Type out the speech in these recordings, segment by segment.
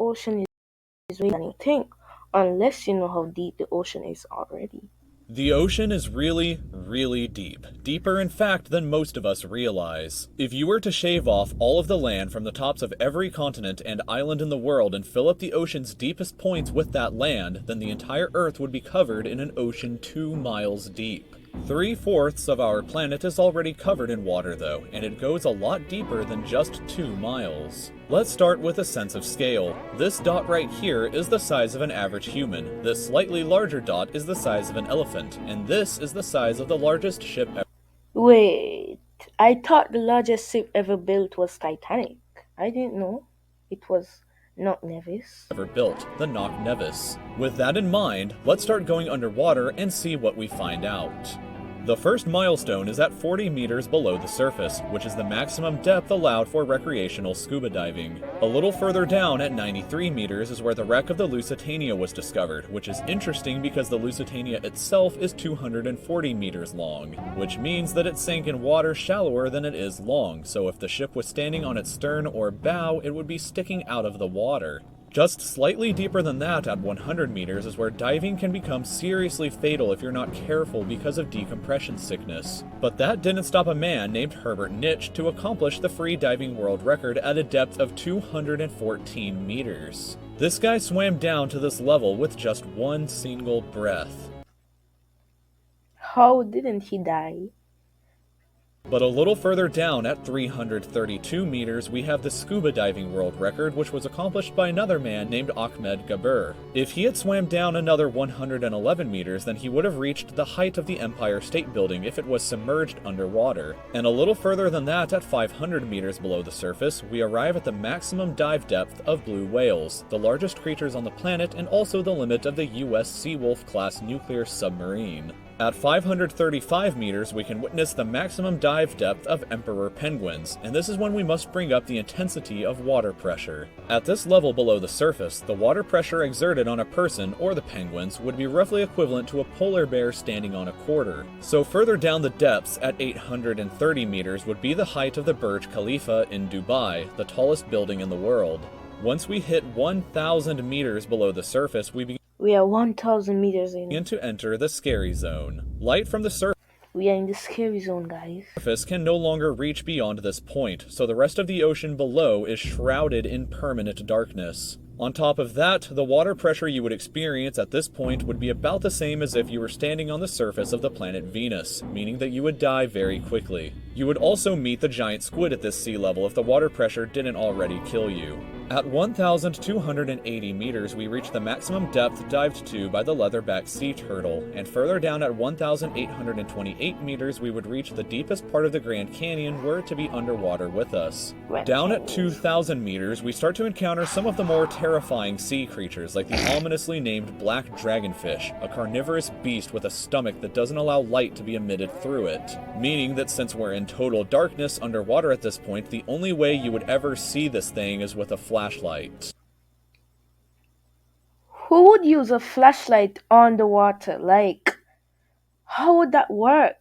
ocean is way than you think, unless you know how deep the ocean is already. The ocean is really, really deep. Deeper, in fact, than most of us realize. If you were to shave off all of the land from the tops of every continent and island in the world and fill up the ocean's deepest points with that land, then the entire Earth would be covered in an ocean 2 miles deep. 3/4 of our planet is already covered in water, though, and it goes a lot deeper than just 2 miles. Let's start with a sense of scale. This dot right here is the size of an average human. This slightly larger dot is the size of an elephant, and this is the size of the largest ship Wait, I thought the largest ship ever built was Titanic. I didn't know it was not Nevis. ever built, the Knock Nevis. With that in mind, let's start going underwater and see what we find out. The first milestone is at 40 meters below the surface, which is the maximum depth allowed for recreational scuba diving. A little further down at 93 meters is where the wreck of the Lusitania was discovered, which is interesting because the Lusitania itself is 240 meters long, which means that it sank in water shallower than it is long, so if the ship was standing on its stern or bow, it would be sticking out of the water. Just slightly deeper than that at 100 meters is where diving can become seriously fatal if you're not careful because of decompression sickness. But that didn't stop a man named Herbert Nitsch to accomplish the free diving world record at a depth of 214 meters. This guy swam down to this level with just one single breath. How didn't he die? But a little further down at 332 meters, we have the scuba diving world record, which was accomplished by another man named Ahmed Gabir. If he had swam down another 111 meters, then he would have reached the height of the Empire State Building if it was submerged underwater. And a little further than that, at 500 meters below the surface, we arrive at the maximum dive depth of blue whales, the largest creatures on the planet and also the limit of the US Seawolf class nuclear submarine. At 535 meters, we can witness the maximum dive depth of emperor penguins, and this is when we must bring up the intensity of water pressure. At this level below the surface, the water pressure exerted on a person, or the penguins, would be roughly equivalent to a polar bear standing on a quarter. So further down the depths, at 830 meters, would be the height of the Burj Khalifa in Dubai, the tallest building in the world. Once we hit 1,000 meters below the surface, We are 1,000 meters begin in. to enter the scary zone. Light from the surface We are in the scary zone, guys. can no longer reach beyond this point, so the rest of the ocean below is shrouded in permanent darkness. On top of that, the water pressure you would experience at this point would be about the same as if you were standing on the surface of the planet Venus, meaning that you would die very quickly. You would also meet the giant squid at this sea level if the water pressure didn't already kill you. At 1,280 meters, we reach the maximum depth dived to by the leatherback sea turtle, and further down at 1,828 meters, we would reach the deepest part of the Grand Canyon were it to be underwater with us. Down at 2,000 meters, we start to encounter some of the more terrifying sea creatures, like the ominously named black dragonfish, a carnivorous beast with a stomach that doesn't allow light to be emitted through it, meaning that since we're in total darkness underwater at this point, the only way you would ever see this thing is with a flashlight. Who would use a flashlight on the water? Like, how would that work?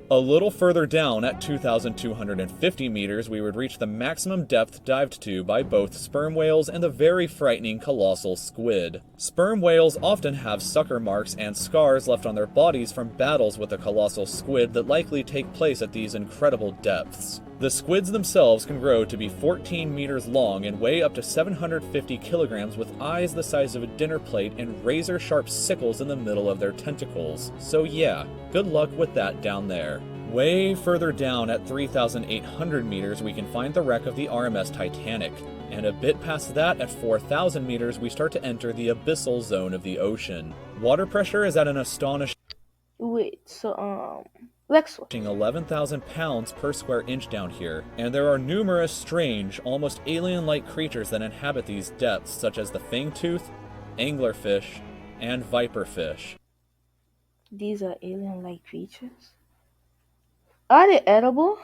A little further down at 2,250 meters, we would reach the maximum depth dived to by both sperm whales and the very frightening colossal squid. Sperm whales often have sucker marks and scars left on their bodies from battles with the colossal squid that likely take place at these incredible depths. The squids themselves can grow to be 14 meters long and weigh up to 750 kilograms with eyes the size of a dinner plate and razor-sharp sickles in the middle of their tentacles. So yeah, good luck with that down there. Way further down at 3,800 meters, we can find the wreck of the RMS Titanic. And a bit past that, at 4,000 meters, we start to enter the abyssal zone of the ocean. Water pressure is at an astonishing Wait, Lex, 11,000 pounds per square inch down here, and there are numerous strange, almost alien-like creatures that inhabit these depths, such as the fangtooth, anglerfish, and viperfish. these are alien-like creatures. Are they edible?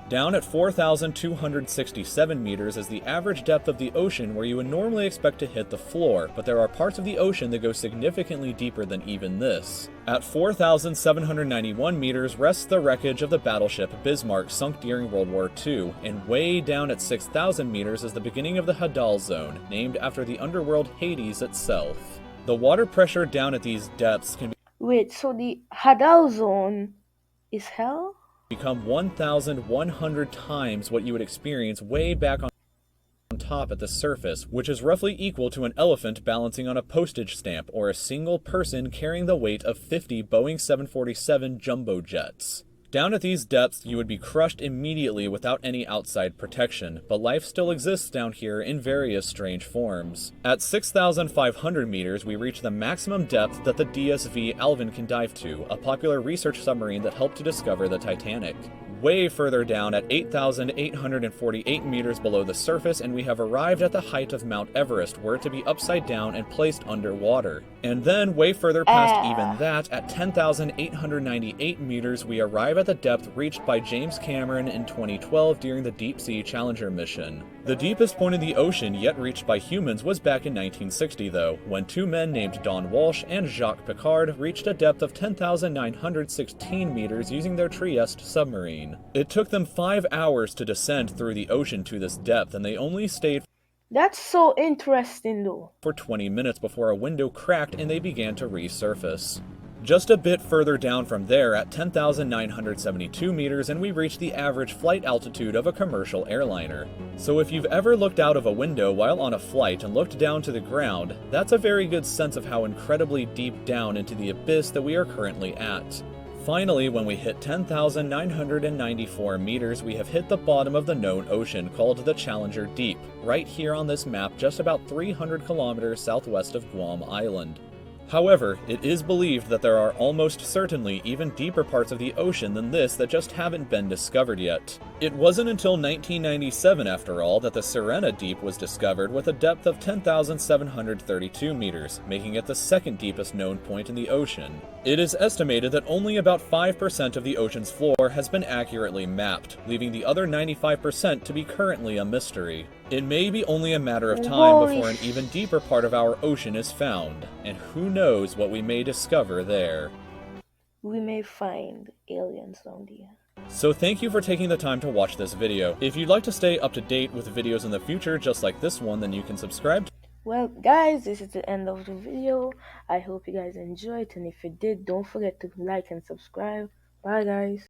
Down at 4,267 meters is the average depth of the ocean where you would normally expect to hit the floor, but there are parts of the ocean that go significantly deeper than even this. At 4,791 meters rests the wreckage of the battleship Bismarck sunk during World War II, and way down at 6,000 meters is the beginning of the Hadal Zone, named after the underworld Hades itself. The water pressure down at these depths can Wait, so the Hadal Zone is hell? become 1,100 times what you would experience way back on top at the surface, which is roughly equal to an elephant balancing on a postage stamp or a single person carrying the weight of 50 Boeing 747 jumbo jets. Down at these depths, you would be crushed immediately without any outside protection, but life still exists down here in various strange forms. At 6,500 meters, we reach the maximum depth that the DSV Alvin can dive to, a popular research submarine that helped to discover the Titanic. Way further down at 8,848 meters below the surface, and we have arrived at the height of Mount Everest, were to be upside down and placed underwater. And then, way further past even that, at 10,898 meters, we arrive at the depth reached by James Cameron in 2012 during the Deep Sea Challenger mission. The deepest point in the ocean yet reached by humans was back in 1960, though, when two men named Don Walsh and Jacques Piccard reached a depth of 10,916 meters using their Trieste submarine. It took them 5 hours to descend through the ocean to this depth, and they only stayed That's so interesting though. for 20 minutes before a window cracked and they began to resurface. Just a bit further down from there at 10,972 meters and we reach the average flight altitude of a commercial airliner. So if you've ever looked out of a window while on a flight and looked down to the ground, that's a very good sense of how incredibly deep down into the abyss that we are currently at. Finally, when we hit 10,994 meters, we have hit the bottom of the known ocean called the Challenger Deep, right here on this map just about 300 kilometers southwest of Guam Island. However, it is believed that there are almost certainly even deeper parts of the ocean than this that just haven't been discovered yet. It wasn't until 1997, after all, that the Sirena Deep was discovered with a depth of 10,732 meters, making it the second deepest known point in the ocean. It is estimated that only about 5% of the ocean's floor has been accurately mapped, leaving the other 95% to be currently a mystery. It may be only a matter of time before an even deeper part of our ocean is found, and who knows what we may discover there. We may find aliens down there. So thank you for taking the time to watch this video. If you'd like to stay up to date with videos in the future just like this one, then you can subscribe. Well guys, this is the end of the video. I hope you guys enjoyed, and if you did, don't forget to like and subscribe. Bye guys.